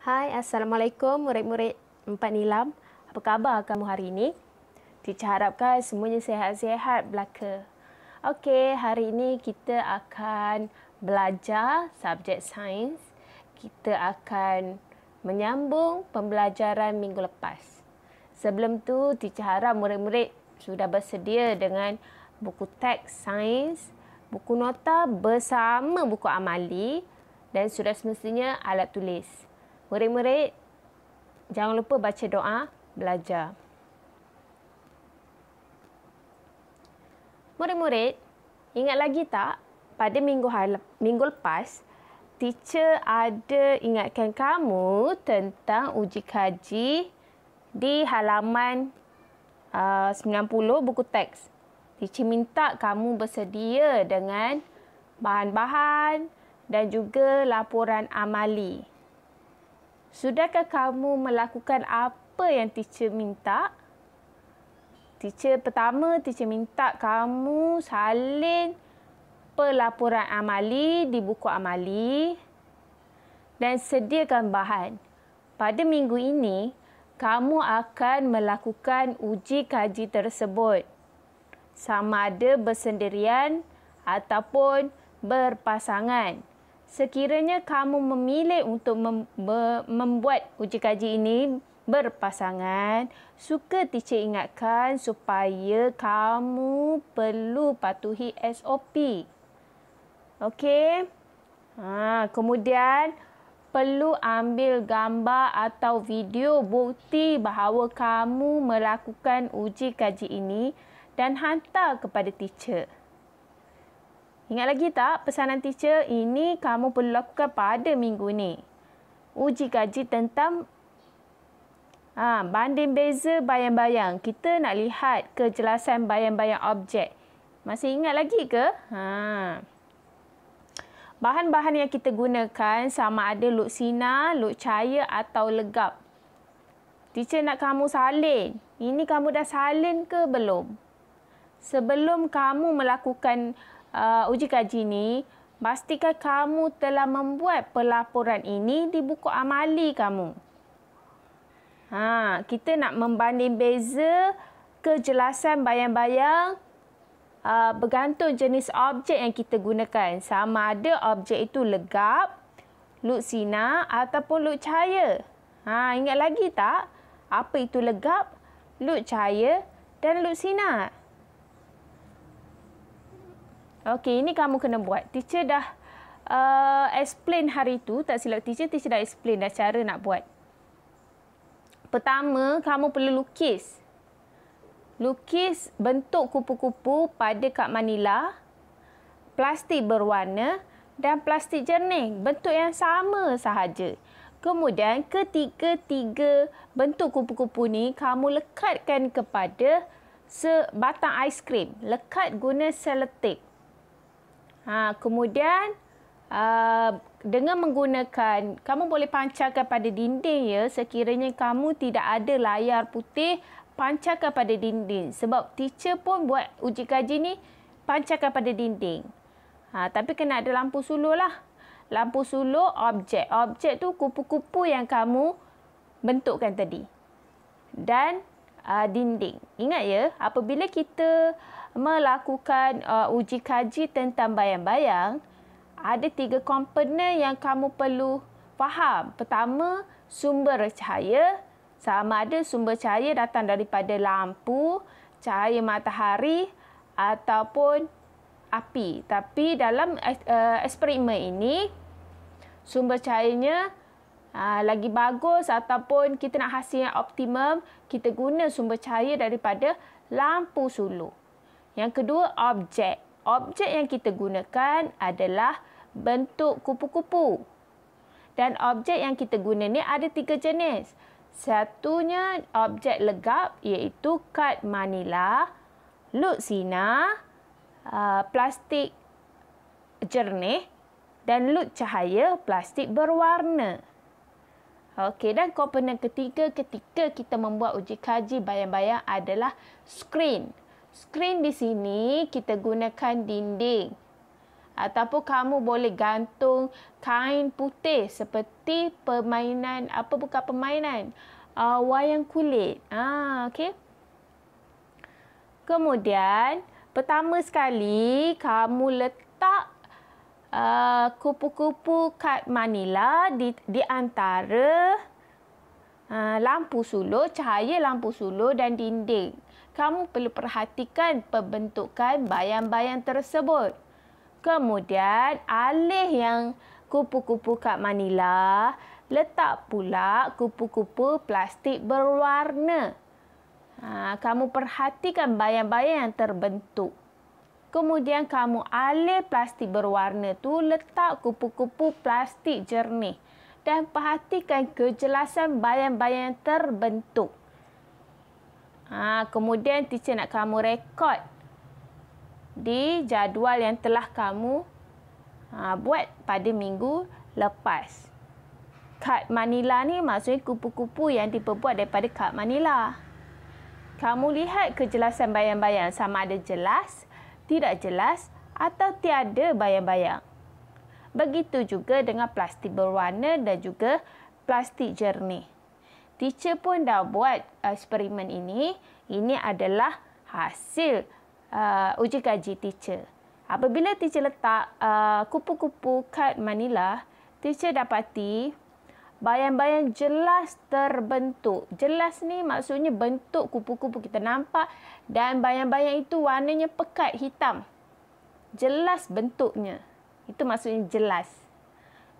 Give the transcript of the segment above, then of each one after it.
Hai, Assalamualaikum murid-murid 4 Nilam. Apa khabar kamu hari ini? Teacher harapkan semuanya sihat-sihat belaka. Okey, hari ini kita akan belajar subjek sains. Kita akan menyambung pembelajaran minggu lepas. Sebelum tu, teacher harap murid-murid sudah bersedia dengan buku teks sains, buku nota bersama buku amali dan sudah semestinya alat tulis. Murid-murid, jangan lupa baca doa, belajar. Murid-murid, ingat lagi tak pada minggu lepas, teacher ada ingatkan kamu tentang uji kaji di halaman 90 buku teks. Teacher minta kamu bersedia dengan bahan-bahan dan juga laporan amali. Sudahkah kamu melakukan apa yang teacher minta? Pertama, teacher minta kamu salin pelaporan amali di buku amali dan sediakan bahan. Pada minggu ini, kamu akan melakukan uji kaji tersebut. Sama ada bersendirian ataupun berpasangan. Sekiranya kamu memilih untuk membuat uji kaji ini berpasangan, suka teacher ingatkan supaya kamu perlu patuhi SOP. Okey? Kemudian, perlu ambil gambar atau video bukti bahawa kamu melakukan uji kaji ini dan hantar kepada teacher. Ingat lagi tak pesanan teacher? Ini kamu perlu lakukan pada minggu ni. Uji kaji tentang banding beza bayang-bayang. Kita nak lihat kejelasan bayang-bayang objek. Masih ingat lagi ke? Bahan-bahan yang kita gunakan sama ada luk sinar, luk cahaya atau legap. Teacher nak kamu salin. Ini kamu dah salin ke belum? Sebelum kamu melakukan uji kaji ni, pastikan kamu telah membuat pelaporan ini di buku amali kamu. Kita nak membanding beza kejelasan bayang-bayang bergantung jenis objek yang kita gunakan. Sama ada objek itu legap, luk sinar ataupun luk cahaya. Ingat lagi tak? Apa itu legap, luk cahaya dan luk sinar? Okey, ini kamu kena buat. Teacher dah explain hari tu. Tak silap teacher dah explain dah cara nak buat. Pertama, kamu perlu lukis. Lukis bentuk kupu-kupu pada kad manila, plastik berwarna dan plastik jernih. Bentuk yang sama sahaja. Kemudian, ketiga-tiga bentuk kupu-kupu ni kamu lekatkan kepada sebatang aiskrim. Lekat guna selotip. Kemudian dengan menggunakan, kamu boleh pancarkan pada dinding ya. Sekiranya kamu tidak ada layar putih, pancarkan pada dinding. Sebab teacher pun buat uji kaji ni, pancarkan pada dinding. Tapi kena ada lampu sulur lah. Lampu sulur objek. Objek tu kupu-kupu yang kamu bentukkan tadi. Dan dinding. Ingat ya, apabila kita melakukan uji kaji tentang bayang-bayang, ada 3 komponen yang kamu perlu faham. Pertama, sumber cahaya. Sama ada sumber cahaya datang daripada lampu, cahaya matahari ataupun api. Tapi dalam eksperimen ini, sumber cahayanya lagi bagus ataupun kita nak hasil yang optimum, kita guna sumber cahaya daripada lampu sulur. Yang kedua, objek. Objek yang kita gunakan adalah bentuk kupu-kupu. Dan objek yang kita guna ni ada 3 jenis. Satunya objek legap iaitu kad manila, luk sinar, plastik jernih dan luk cahaya plastik berwarna. Okey, dan komponen ketiga ketika kita membuat uji kaji bayang-bayang adalah skrin. Skrin di sini kita gunakan dinding Ataupun kamu boleh gantung kain putih seperti permainan, bukan permainan, wayang kulit. Okey. Kemudian, pertama sekali kamu letak kupu-kupu kad Manila di antara lampu sulur, cahaya lampu sulur dan dinding. Kamu perlu perhatikan pembentukan bayang-bayang tersebut. Kemudian, alih yang kupu-kupu kad Manila, letak pula kupu-kupu plastik berwarna. Kamu perhatikan bayang-bayang yang terbentuk. Kemudian kamu alih plastik berwarna tu, letak kupu-kupu plastik jernih. Dan perhatikan kejelasan bayang-bayang yang terbentuk. Kemudian teacher nak kamu rekod di jadual yang telah kamu buat pada minggu lepas. Kad Manila ni maksudnya kupu-kupu yang diperbuat daripada kad Manila. Kamu lihat kejelasan bayang-bayang sama ada jelas, tidak jelas atau tiada bayang-bayang. Begitu juga dengan plastik berwarna dan juga plastik jernih. Teacher pun dah buat eksperimen ini. Ini adalah hasil uji kaji teacher. Apabila teacher letak kupu-kupu kad Manila, teacher dapati bayang-bayang jelas terbentuk. Jelas ni maksudnya bentuk kupu-kupu kita nampak dan bayang-bayang itu warnanya pekat hitam. Jelas bentuknya. Itu maksudnya jelas.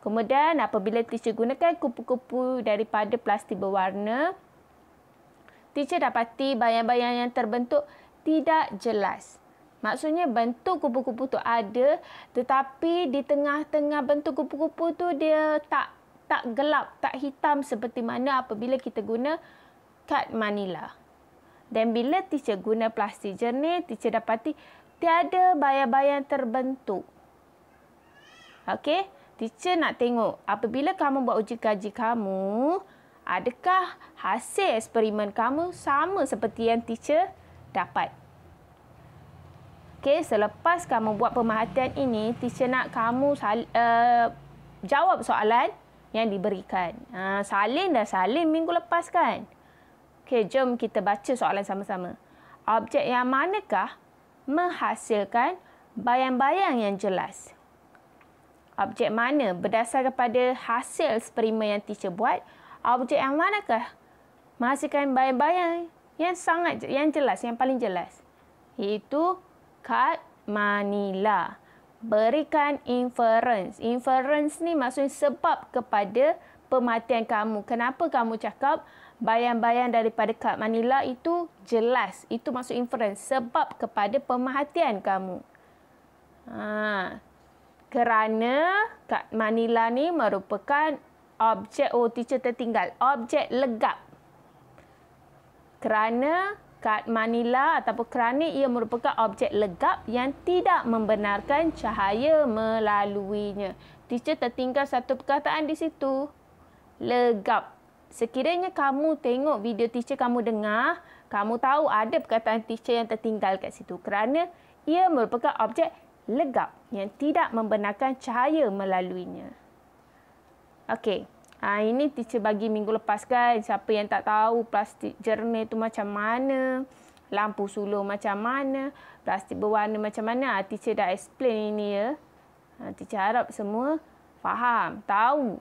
Kemudian apabila teacher gunakan kupu-kupu daripada plastik berwarna, teacher dapati bayang-bayang yang terbentuk tidak jelas. Maksudnya bentuk kupu-kupu tu ada, tetapi di tengah-tengah bentuk kupu-kupu tu dia tak gelap, tak hitam seperti mana apabila kita guna kad Manila. Dan bila teacher guna plastik jernih, teacher dapati tiada bayang-bayang terbentuk. Okey, teacher nak tengok apabila kamu buat uji kaji kamu, adakah hasil eksperimen kamu sama seperti yang teacher dapat? Okey, selepas kamu buat pemerhatian ini, teacher nak kamu jawab soalan yang diberikan. Salin dah salin minggu lepas kan? Okey, jom kita baca soalan sama-sama. Objek yang manakah menghasilkan bayang-bayang yang jelas? Objek mana berdasarkan pada hasil eksperimen yang teacher buat, objek yang manakah menghasilkan bayang-bayang yang jelas, yang paling jelas? Iaitu kad Manila. Berikan inference. Inference ni maksudnya sebab kepada pemerhatian kamu. Kenapa kamu cakap bayang-bayang daripada kad Manila itu jelas? Itu maksud inference. Sebab kepada pemerhatian kamu. Kerana kad Manila ni merupakan objek, teacher tertinggal, objek legap. Kerana kad Manila ataupun kerana ia merupakan objek legap yang tidak membenarkan cahaya melaluinya. Teacher tertinggal satu perkataan di situ. Legap. Sekiranya kamu tengok video teacher, kamu dengar, kamu tahu ada perkataan teacher yang tertinggal kat situ. Kerana ia merupakan objek legap yang tidak membenarkan cahaya melaluinya. Okey. Ini teacher bagi minggu lepas kan. Siapa yang tak tahu plastik jernih tu macam mana, lampu sulur macam mana, plastik berwarna macam mana, teacher dah explain ini ya. Teacher harap semua faham, tahu.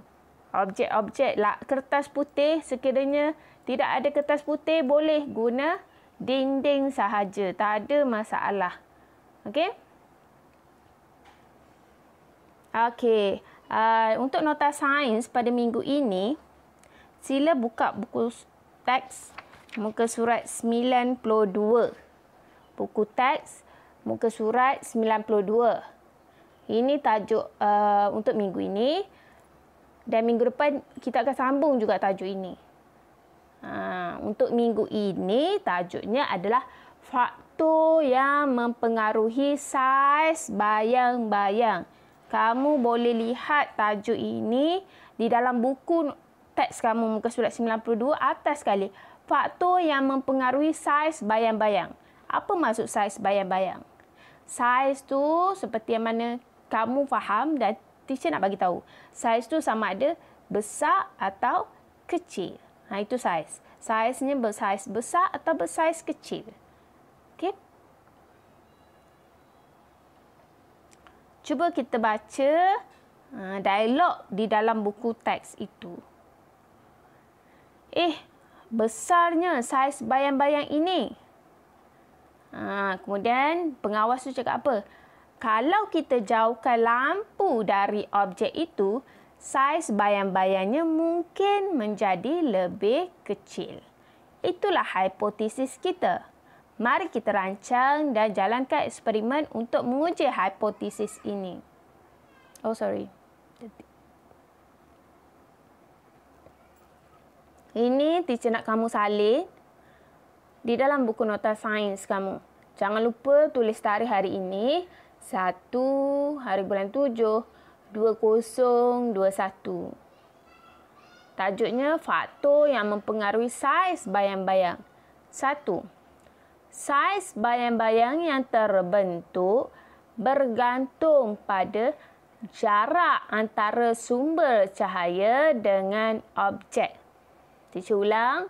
Objek-objek kertas putih, sekiranya tidak ada kertas putih, boleh guna dinding sahaja. Tak ada masalah. Okey? Okey. Untuk nota sains pada minggu ini, sila buka buku teks muka surat 92. Buku teks muka surat 92. Ini tajuk untuk minggu ini. Dan minggu depan kita akan sambung juga tajuk ini. Untuk minggu ini tajuknya adalah faktor yang mempengaruhi saiz bayang-bayang. Kamu boleh lihat tajuk ini di dalam buku teks kamu muka surat 92 atas sekali. Faktor yang mempengaruhi saiz bayang-bayang. Apa maksud saiz bayang-bayang? Saiz tu seperti yang mana kamu faham dan teacher nak bagi tahu. Saiz tu sama ada besar atau kecil. Itu saiz. Saiznya bersaiz besar atau bersaiz kecil. Okey. Cuba kita baca dialog di dalam buku teks itu. Besarnya saiz bayang-bayang ini. Kemudian pengawas tu cakap apa? Kalau kita jauhkan lampu dari objek itu, saiz bayang-bayangnya mungkin menjadi lebih kecil. Itulah hipotesis kita. Mari kita rancang dan jalankan eksperimen untuk menguji hipotesis ini. Ini teacher nak kamu salin di dalam buku nota sains kamu. Jangan lupa tulis tarikh hari ini. 1 hari bulan 7 2021. Tajuknya faktor yang mempengaruhi saiz bayang-bayang. 1. Saiz bayang-bayang yang terbentuk bergantung pada jarak antara sumber cahaya dengan objek. Teacher ulang.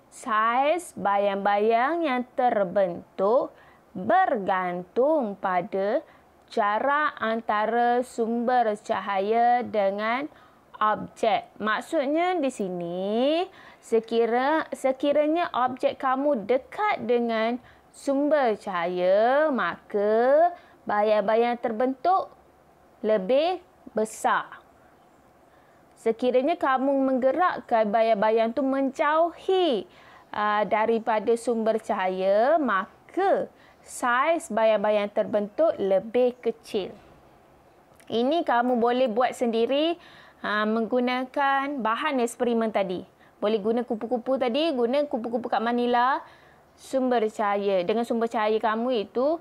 Saiz bayang-bayang yang terbentuk bergantung pada jarak antara sumber cahaya dengan objek. Maksudnya di sini, sekiranya objek kamu dekat dengan sumber cahaya, maka bayang-bayang terbentuk lebih besar. Sekiranya kamu menggerakkan bayang-bayang itu menjauhi daripada sumber cahaya, maka saiz bayang-bayang terbentuk lebih kecil. Ini kamu boleh buat sendiri menggunakan bahan eksperimen tadi. Boleh guna kupu-kupu tadi, guna kupu-kupu kat Manila, sumber cahaya. Dengan sumber cahaya kamu itu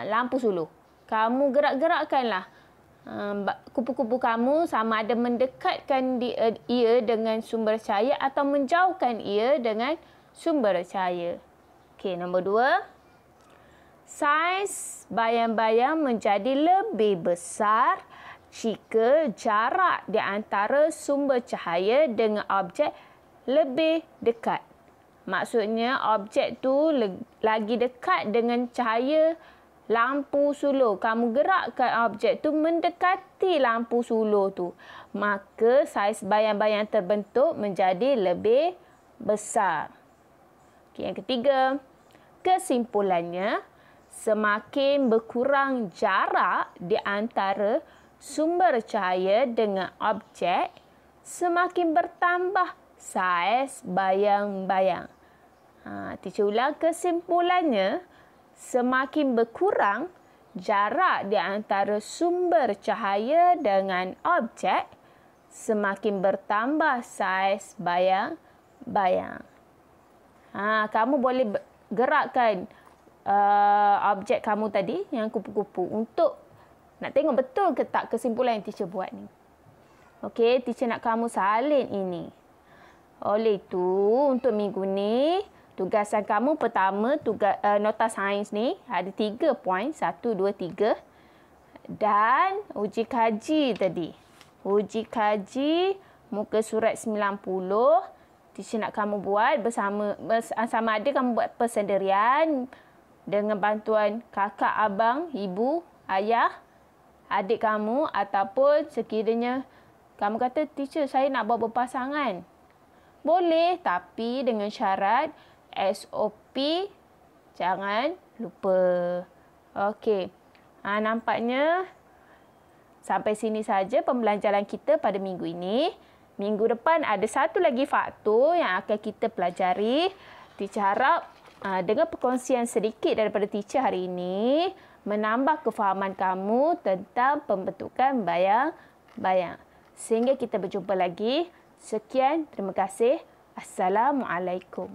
lampu suluh. Kamu gerak-gerakkanlah kupu-kupu kamu sama ada mendekatkan ia dengan sumber cahaya atau menjauhkan ia dengan sumber cahaya. Okey, nombor 2. Saiz bayang-bayang menjadi lebih besar jika jarak di antara sumber cahaya dengan objek lebih dekat. Maksudnya objek tu lagi dekat dengan cahaya lampu suluh. Kamu gerakkan objek tu mendekati lampu suluh tu. Maka saiz bayang-bayang terbentuk menjadi lebih besar. Okay, yang ketiga. Kesimpulannya, semakin berkurang jarak di antara sumber cahaya dengan objek, semakin bertambah saiz bayang-bayang. Teacher ulang, kesimpulannya, semakin berkurang jarak di antara sumber cahaya dengan objek, semakin bertambah saiz bayang-bayang. Kamu boleh gerakkan objek kamu tadi, yang kupu-kupu, untuk nak tengok betul ke tak kesimpulan yang teacher buat ni. Okey, teacher nak kamu salin ini. Oleh itu, untuk minggu ni, tugasan kamu pertama, nota sains ni, ada 3 poin. 1, 2, 3. Dan uji kaji tadi. Uji kaji muka surat 90. Teacher nak kamu buat bersama ada kamu buat persendirian dengan bantuan kakak, abang, ibu, ayah, adik kamu, ataupun sekiranya kamu kata, teacher saya nak buat berpasangan. Boleh, tapi dengan syarat SOP jangan lupa. Okey. Nampaknya sampai sini saja pembelajaran kita pada minggu ini. Minggu depan ada satu lagi faktor yang akan kita pelajari. Teacher harap dengan perkongsian sedikit daripada teacher hari ini menambah kefahaman kamu tentang pembentukan bayang-bayang. Sehingga kita berjumpa lagi. Sekian, terima kasih. Assalamualaikum.